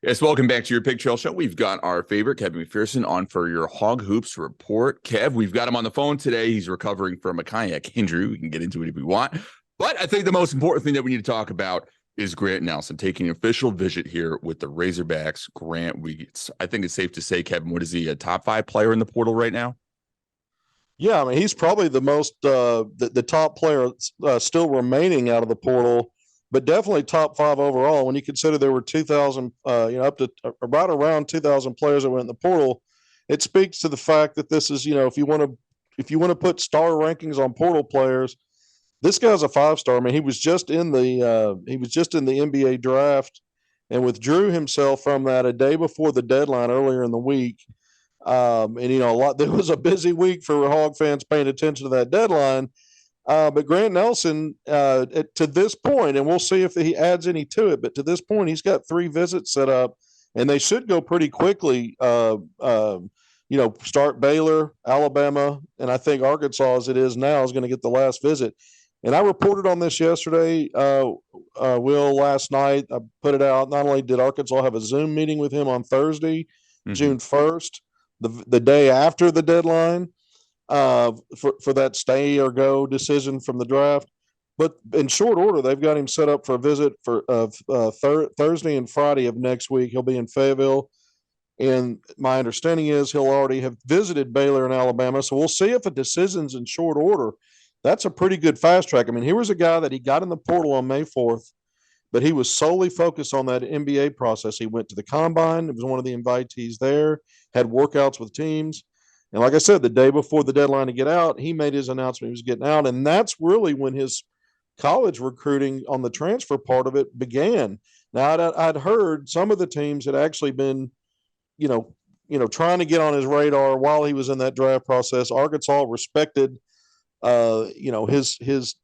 Yes, welcome back to your Pig Trail Show. We've got our favorite, Kevin McPherson, on for your Hog Hoops report. Kev, we've got him on the phone today. He's recovering from a kayak injury. We can get into it if we want. But I think the most important thing that we need to talk about is Grant Nelson taking an official visit here with the Razorbacks. Grant, I think it's safe to say, Kevin, what is he, a top 5 player in the portal right now? Yeah, I mean, he's probably the most the top player still remaining out of the portal, but definitely top 5 overall. When you consider there were 2,000, up to right around 2,000 players that went in the portal, it speaks to the fact that this is, if you want to put star rankings on portal players, this guy's a 5-star. I mean, he was just in the NBA draft and withdrew himself from that a day before the deadline earlier in the week. And there was a busy week for Hog fans paying attention to that deadline. But Grant Nelson, to this point, and we'll see if he adds any to it, but to this point, he's got 3 visits set up, and they should go pretty quickly. Start Baylor, Alabama, and I think Arkansas, as it is now, is going to get the last visit. And I reported on this yesterday, Will, last night. I put it out. Not only did Arkansas have a Zoom meeting with him on Thursday, June 1st, the day after the deadline, for that stay or go decision from the draft. But in short order, they've got him set up for a visit for Thursday and Friday of next week. He'll be in Fayetteville. And my understanding is he'll already have visited Baylor and Alabama. So we'll see if a decision's in short order. That's a pretty good fast track. I mean, here was a guy that he got in the portal on May 4th, but he was solely focused on that NBA process. He went to the combine. It was one of the invitees there, had workouts with teams. And like I said, the day before the deadline to get out, he made his announcement he was getting out. And that's really when his college recruiting on the transfer part of it began. Now, I'd heard some of the teams had actually been, trying to get on his radar while he was in that draft process. Arkansas respected, his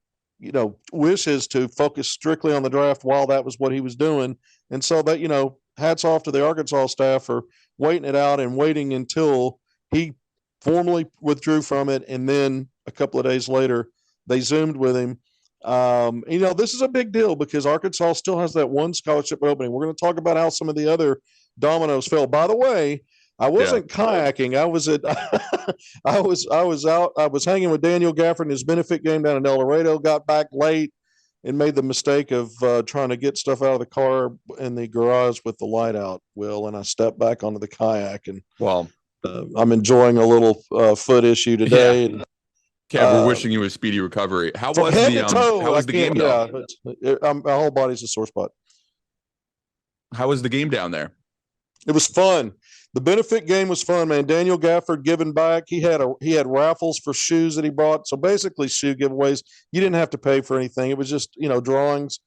wishes to focus strictly on the draft while that was what he was doing. And so that, hats off to the Arkansas staff for waiting it out and waiting until he formally withdrew from it. And then a couple of days later, they Zoomed with him. This is a big deal because Arkansas still has that one scholarship opening. We're going to talk about how some of the other dominoes fell. By the way, I wasn't kayaking. I was at, I was out. I was hanging with Daniel Gafford in his benefit game down in El Dorado. Got back late and made the mistake of trying to get stuff out of the car in the garage with the light out. Will, and I stepped back onto the kayak, and I'm enjoying a little foot issue today. Yeah. Kev, we're wishing you a speedy recovery. How was the game though? Yeah, my whole body's a sore spot. How was the game down there? It was fun. The benefit game was fun, man. Daniel Gafford giving back. He had raffles for shoes that he brought. So basically shoe giveaways. You didn't have to pay for anything. It was just, drawings.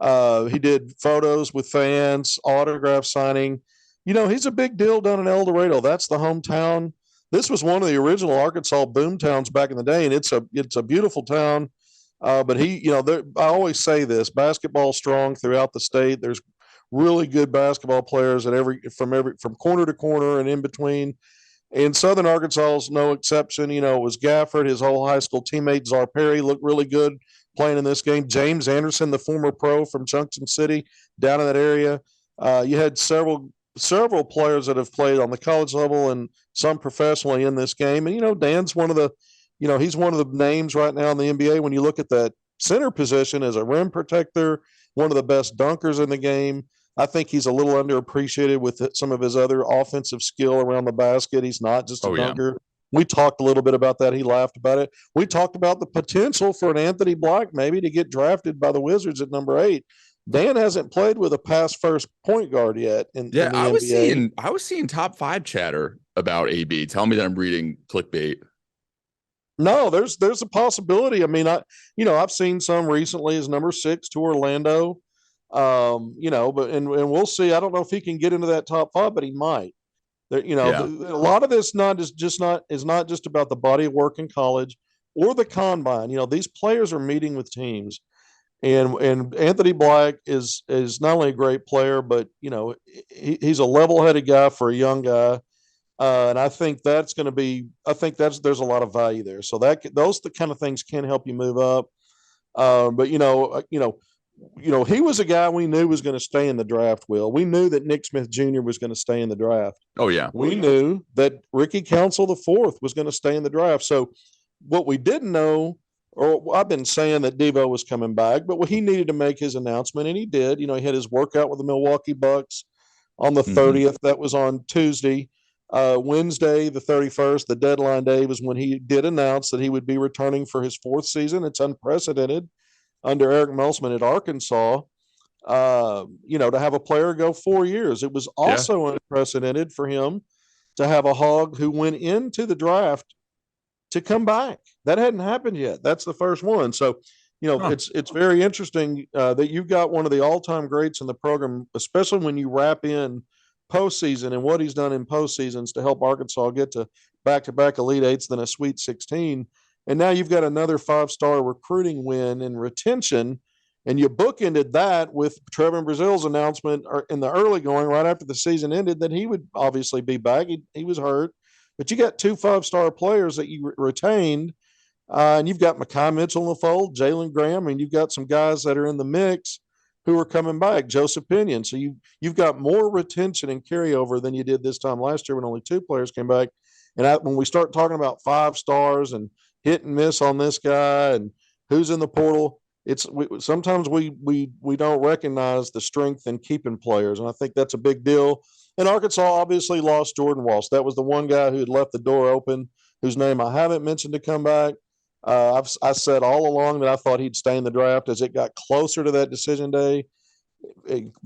He did photos with fans, autograph signing. He's a big deal down in El Dorado. That's the hometown. This was one of the original Arkansas boom towns back in the day, and it's a beautiful town. But I always say this: basketball strong throughout the state. There's really good basketball players from corner to corner and in between. And Southern Arkansas is no exception. It was Gafford, his whole high school teammate Czar Perry looked really good playing in this game. James Anderson, the former pro from Junction City, down in that area. You had several players that have played on the college level and some professionally in this game. And, Dan's he's one of the names right now in the NBA. When you look at that center position as a rim protector, one of the best dunkers in the game. I think he's a little underappreciated with some of his other offensive skill around the basket. He's not just a dunker. Yeah. We talked a little bit about that. He laughed about it. We talked about the potential for an Anthony Black maybe to get drafted by the Wizards at number 8. Dan hasn't played with a pass first point guard yet. In the NBA. I was seeing top 5 chatter about AB. Tell me that I'm reading clickbait. No, there's a possibility. I mean, I've seen some recently as number 6 to Orlando. But we'll see. I don't know if he can get into that top 5, but he might. A lot of this is not just about the body of work in college or the combine. These players are meeting with teams. And Anthony Black is not only a great player, but he's a level-headed guy for a young guy, and I think there's a lot of value there. So those the kind of things can help you move up. But he was a guy we knew was going to stay in the draft. Will, we knew that Nick Smith Jr. was going to stay in the draft. Oh yeah. We knew that Ricky Council IV was going to stay in the draft. So what we didn't know, or I've been saying that Devo was coming back, but he needed to make his announcement, and he did. He had his workout with the Milwaukee Bucks on the 30th. That was on Tuesday. Wednesday, the 31st, the deadline day, was when he did announce that he would be returning for his fourth season. It's unprecedented under Eric Melsman at Arkansas. To have a player go 4 years. It was also unprecedented for him to have a Hog who went into the draft to come back. That hadn't happened yet. That's the first one. So, it's very interesting that you've got one of the all-time greats in the program, especially when you wrap in postseason and what he's done in postseasons to help Arkansas get to back-to-back Elite Eights, then a Sweet 16. And now you've got another 5-star recruiting win and retention. And you bookended that with Trevor Brazil's announcement in the early going right after the season ended that he would obviously be back. He was hurt. But you got 2 5-star players that you retained. And you've got Mekhi Mitchell in the fold, Jalen Graham, and you've got some guys that are in the mix who are coming back, Joseph Pinion. So you've got more retention and carryover than you did this time last year when only 2 players came back. And when we start talking about 5 stars and hit and miss on this guy and who's in the portal, sometimes we don't recognize the strength in keeping players, and I think that's a big deal. And Arkansas obviously lost Jordan Walsh. That was the one guy who had left the door open, whose name I haven't mentioned to come back. I said all along that I thought he'd stay in the draft as it got closer to that decision day,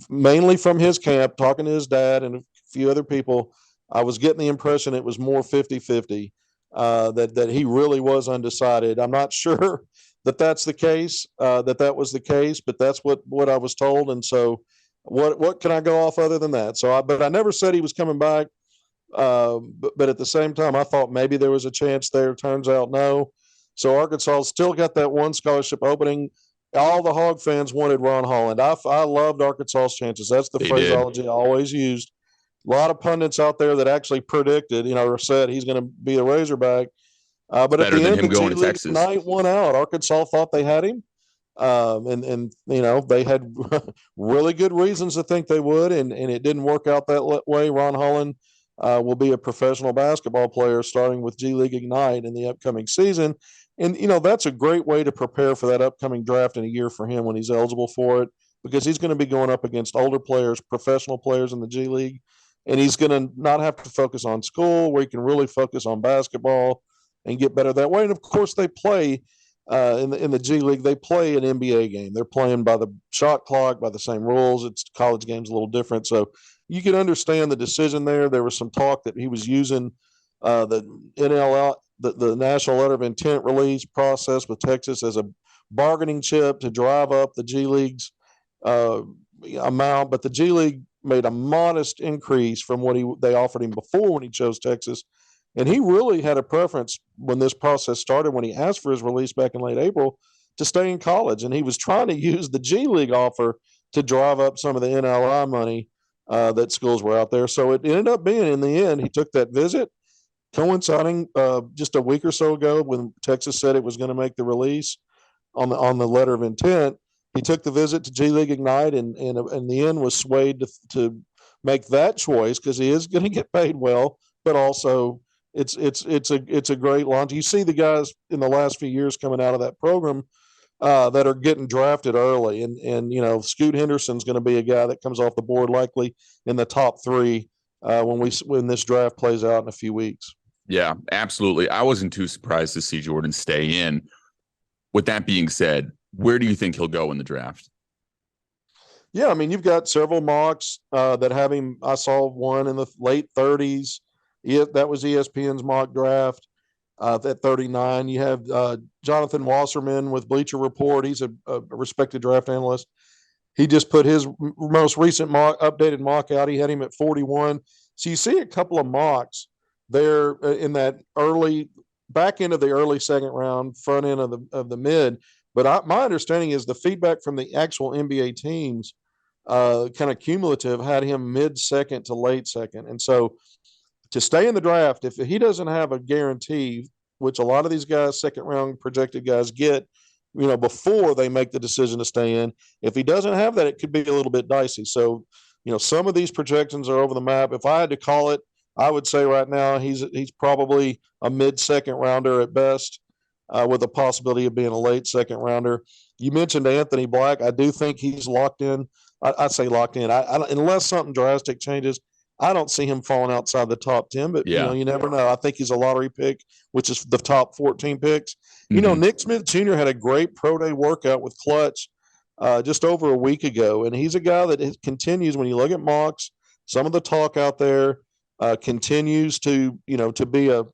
mainly from his camp, talking to his dad and a few other people. I was getting the impression it was more 50-50, that he really was undecided. I'm not sure that that's the case, that was the case, but that's what I was told. And so what can I go off other than that? But I never said he was coming back. But at the same time, I thought maybe there was a chance there. Turns out no. So Arkansas still got that one scholarship opening. All the Hog fans wanted Ron Holland. I loved Arkansas's chances. That's the phraseology I always used. A lot of pundits out there that actually predicted, or said he's going to be a Razorback. But better at the than end, him the going G to League Texas. night won out. Arkansas thought they had him. And they had really good reasons to think they would, and it didn't work out that way. Ron Holland will be a professional basketball player starting with G League Ignite in the upcoming season. And, that's a great way to prepare for that upcoming draft in a year for him when he's eligible for it, because he's going to be going up against older players, professional players in the G League, and he's going to not have to focus on school, where he can really focus on basketball and get better that way. And, of course, they play in the G League, they play an NBA game. They're playing by the shot clock, by the same rules. It's college games a little different. So you can understand the decision there. There was some talk that he was using the NLL, the National Letter of Intent release process with Texas as a bargaining chip to drive up the G League's amount. But the G League made a modest increase from what they offered him before when he chose Texas. And he really had a preference when this process started, when he asked for his release back in late April, to stay in college. And he was trying to use the G League offer to drive up some of the NLI money that schools were out there. So it ended up being, in the end, he took that visit, coinciding just a week or so ago when Texas said it was going to make the release on the letter of intent. He took the visit to G League Ignite, and in the end was swayed to make that choice because he is going to get paid well, but also it's a great launch. You see the guys in the last few years coming out of that program that are getting drafted early, and Scoot Henderson's going to be a guy that comes off the board likely in the top 3 when this draft plays out in a few weeks. Yeah, absolutely. I wasn't too surprised to see Jordan stay in. With that being said, where do you think he'll go in the draft? Yeah, I mean, you've got several mocks that have him. I saw one in the late 30s. That was ESPN's mock draft at 39. You have Jonathan Wasserman with Bleacher Report. He's a respected draft analyst. He just put his most recent updated mock out. He had him at 41. So you see a couple of mocks there in that back end of the early second round, front end of the mid. But my understanding is the feedback from the actual NBA teams, kind of cumulative, had him mid-second to late second. And so to stay in the draft, if he doesn't have a guarantee, which a lot of these guys, second-round projected guys, get before they make the decision to stay in. If he doesn't have that, it could be a little bit dicey. So, some of these projections are over the map. If I had to call it, I would say right now he's probably a mid-second rounder at best, with a possibility of being a late second rounder. You mentioned Anthony Black. I do think he's locked in. I'd say locked in. Unless something drastic changes, I don't see him falling outside the top 10, but Yeah. you never know. I think he's a lottery pick, which is the top 14 picks. Mhm. Nick Smith Jr. had a great pro day workout with Clutch just over a week ago, and he's a guy that continues. When you look at mocks, some of the talk out there continues to be a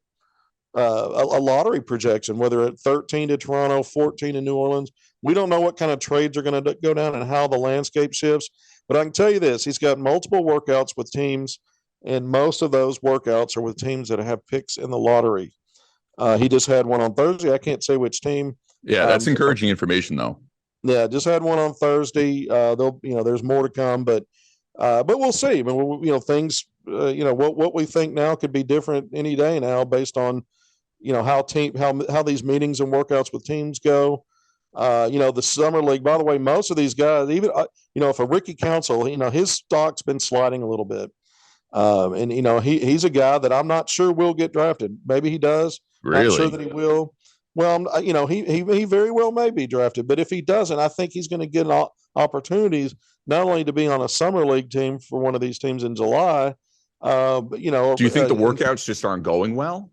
lottery projection, whether at 13 to Toronto, 14 to New Orleans. We don't know what kind of trades are going to go down and how the landscape shifts. But I can tell you this: he's got multiple workouts with teams, and most of those workouts are with teams that have picks in the lottery. He just had one on Thursday. I can't say which team. Yeah, that's encouraging information, though. Yeah, just had one on Thursday. There's more to come, but we'll see. I mean, things. What we think now could be different any day now, based on how these meetings and workouts with teams go. The summer league. By the way, most of these guys, even for Ricky Council, his stock's been sliding a little bit. And he's a guy that I'm not sure will get drafted. Maybe he does. Really? Not sure that he will. Well, he very well may be drafted, but if he doesn't, I think he's going to get opportunities not only to be on a summer league team for one of these teams in July, but Do you think the workouts just aren't going well?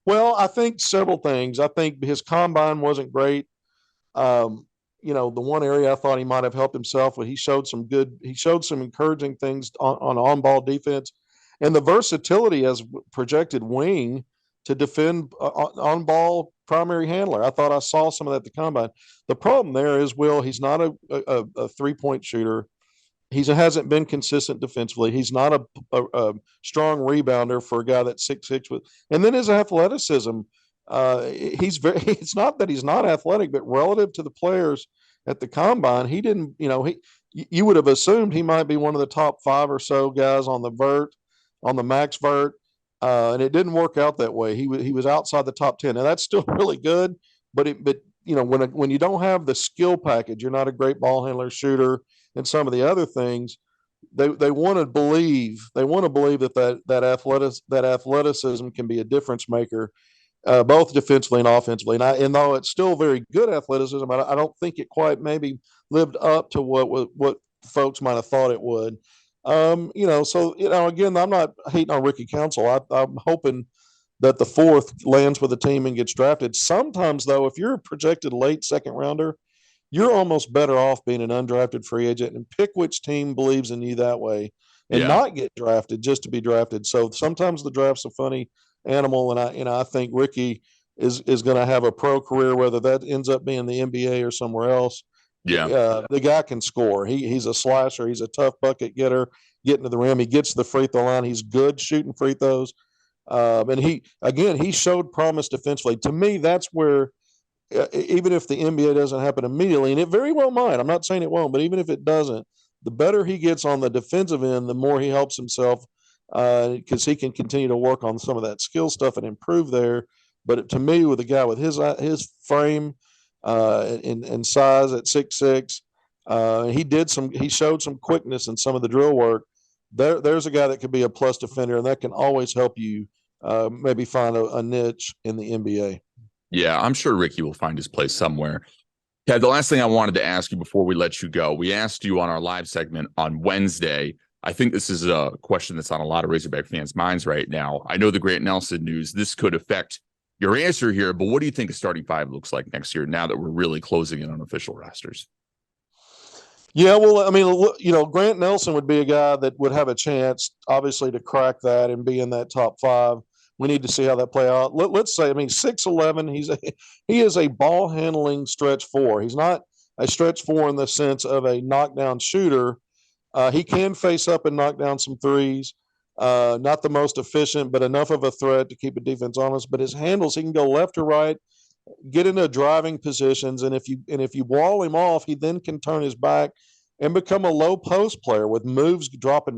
Well, I think several things. I think his combine wasn't great. The one area I thought he might have helped himself with, he showed some encouraging things on ball defense, and the versatility as projected wing to defend on ball primary handler. I thought I saw some of that at the combine. The problem there is, he's not a 3-point shooter. He hasn't been consistent defensively. He's not a strong rebounder for a guy that's 6'6", and then his athleticism. It's not that he's not athletic, but relative to the players at the combine, he didn't. You would have assumed he might be one of the top 5 or so guys on the max vert, and it didn't work out that way. He was outside the top 10. Now that's still really good, but when you don't have the skill package, you're not a great ball handler, shooter, and some of the other things. They want to believe that athleticism can be a difference maker, both defensively and offensively. And though it's still very good athleticism, I don't think it quite maybe lived up to what folks might have thought it would. Again, I'm not hating on Ricky Council. I'm hoping that the 4th lands with a team and gets drafted. Sometimes, though, if you're a projected late second rounder, you're almost better off being an undrafted free agent and pick which team believes in you that way, and not get drafted just to be drafted. So sometimes the draft's a funny animal, and I think Ricky is going to have a pro career, whether that ends up being the NBA or somewhere else. Yeah. The guy can score. He's a slasher. He's a tough bucket getter, getting to the rim. He gets to the free throw line. He's good shooting free throws. And he showed promise defensively. To me, that's where, even if the NBA doesn't happen immediately, and it very well might, I'm not saying it won't, but even if it doesn't, the better he gets on the defensive end, the more he helps himself, because he can continue to work on some of that skill stuff and improve there. But to me, with a guy with his frame and size at 6'6", he showed some quickness in some of the drill work. There's a guy that could be a plus defender, and that can always help you maybe find a niche in the NBA. Yeah, I'm sure Ricky will find his place somewhere. Yeah, the last thing I wanted to ask you before we let you go, we asked you on our live segment on Wednesday. I think this is a question that's on a lot of Razorback fans' minds right now. I know the Grant Nelson news, this could affect your answer here, but what do you think a starting 5 looks like next year now that we're really closing in on official rosters? Yeah, well, I mean, Grant Nelson would be a guy that would have a chance, obviously, to crack that and be in that top 5. We need to see how that play out. Let's say, 6'11", he is a ball handling stretch 4. He's not a stretch 4 in the sense of a knockdown shooter. He can face up and knock down some threes. Not the most efficient, but enough of a threat to keep a defense honest. But his handles, he can go left or right, get into driving positions, and if you wall him off, he then can turn his back and become a low post player with moves, drop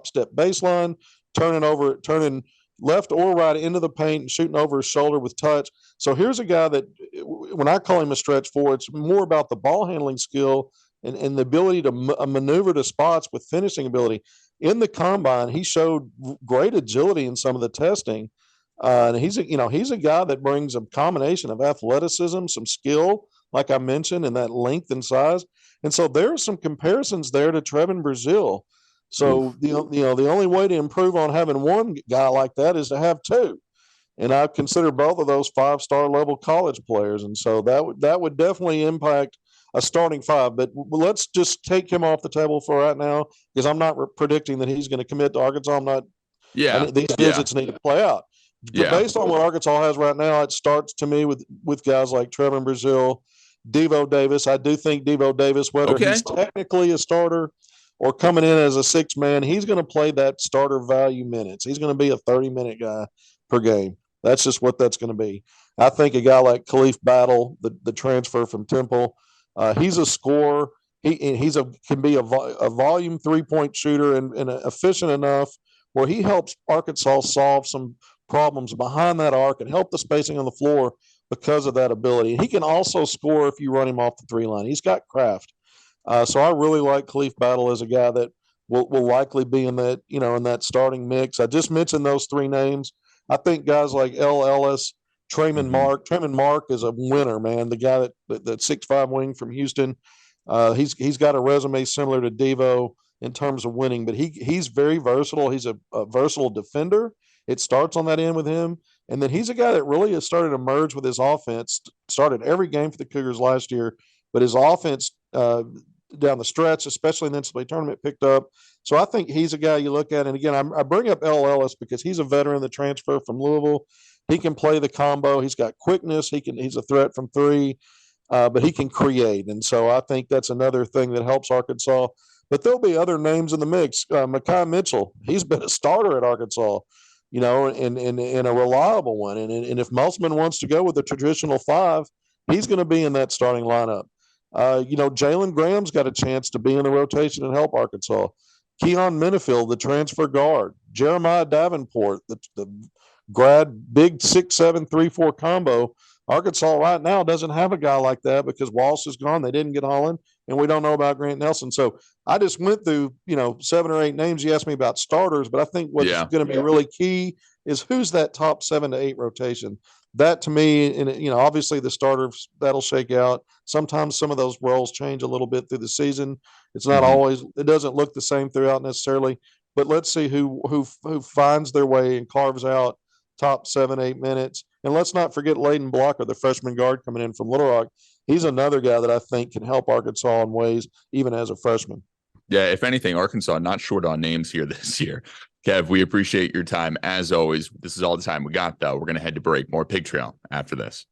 step baseline, turning left or right into the paint and shooting over his shoulder with touch. So here's a guy that, when I call him a stretch four, it's more about the ball handling skill and the ability to maneuver to spots with finishing ability. In the combine, he showed great agility in some of the testing. And he's a guy that brings a combination of athleticism, some skill, like I mentioned, and that length and size. And so there are some comparisons there to Trevin Brazil. So the only way to improve on having one guy like that is to have two. And I consider both of those 5-star level college players. And so that would definitely impact a starting five. But let's just take him off the table for right now, because I'm not predicting that he's going to commit to Arkansas. I'm not. Yeah. These visits need to play out. Yeah. Based on what Arkansas has right now, it starts to me with guys like Trevin Brazil, Devo Davis. I do think Devo Davis, whether he's technically a starter or coming in as a sixth man, he's going to play that starter value minutes. He's going to be a 30-minute guy per game. That's just what that's going to be. I think a guy like Khalif Battle, the transfer from Temple, he's a scorer. Can be a volume 3-point shooter and efficient enough where he helps Arkansas solve some problems behind that arc and help the spacing on the floor because of that ability. He can also score if you run him off the 3 line. He's got craft. So I really like Khalif Battle as a guy that will likely be in that starting mix. I just mentioned those 3 names. I think guys like L. Ellis, Trayman Mark. Trayman Mark is a winner, man. The guy that 6'5" wing from Houston. He's got a resume similar to Devo in terms of winning, but he's very versatile. He's a versatile defender. It starts on that end with him. And then he's a guy that really has started to merge with his offense, started every game for the Cougars last year, but his offense down the stretch, especially in the NCAA tournament, picked up. So I think he's a guy you look at. And again, I bring up L. Ellis because he's a veteran, the transfer from Louisville. He can play the combo. He's got quickness. He's a threat from 3, but he can create. And so I think that's another thing that helps Arkansas. But there'll be other names in the mix. Mekhi Mitchell, he's been a starter at Arkansas, and a reliable one. And if Musselman wants to go with the traditional 5, he's going to be in that starting lineup. Jalen Graham's got a chance to be in the rotation and help Arkansas. Keon Minifield, the transfer guard. Jeremiah Davenport, the grad big 6'7", 3-4 combo. Arkansas right now doesn't have a guy like that because Walsh is gone. They didn't get Holland, and we don't know about Grant Nelson. So I just went through, 7 or 8 names. You asked me about starters, but I think what's going to be really key is who's that top 7 to 8 rotation. That to me, and obviously the starters, that'll shake out. Sometimes some of those roles change a little bit through the season. It's not always, it doesn't look the same throughout necessarily, but let's see who finds their way and carves out top 7-8 minutes. And let's not forget Layden Blocker, the freshman guard coming in from Little Rock. He's another guy that I think can help Arkansas in ways, even as a freshman. Yeah, if anything, Arkansas not short on names here this year. Kev, we appreciate your time as always. This is all the time we got, though. We're going to head to break. More Pig Trail after this.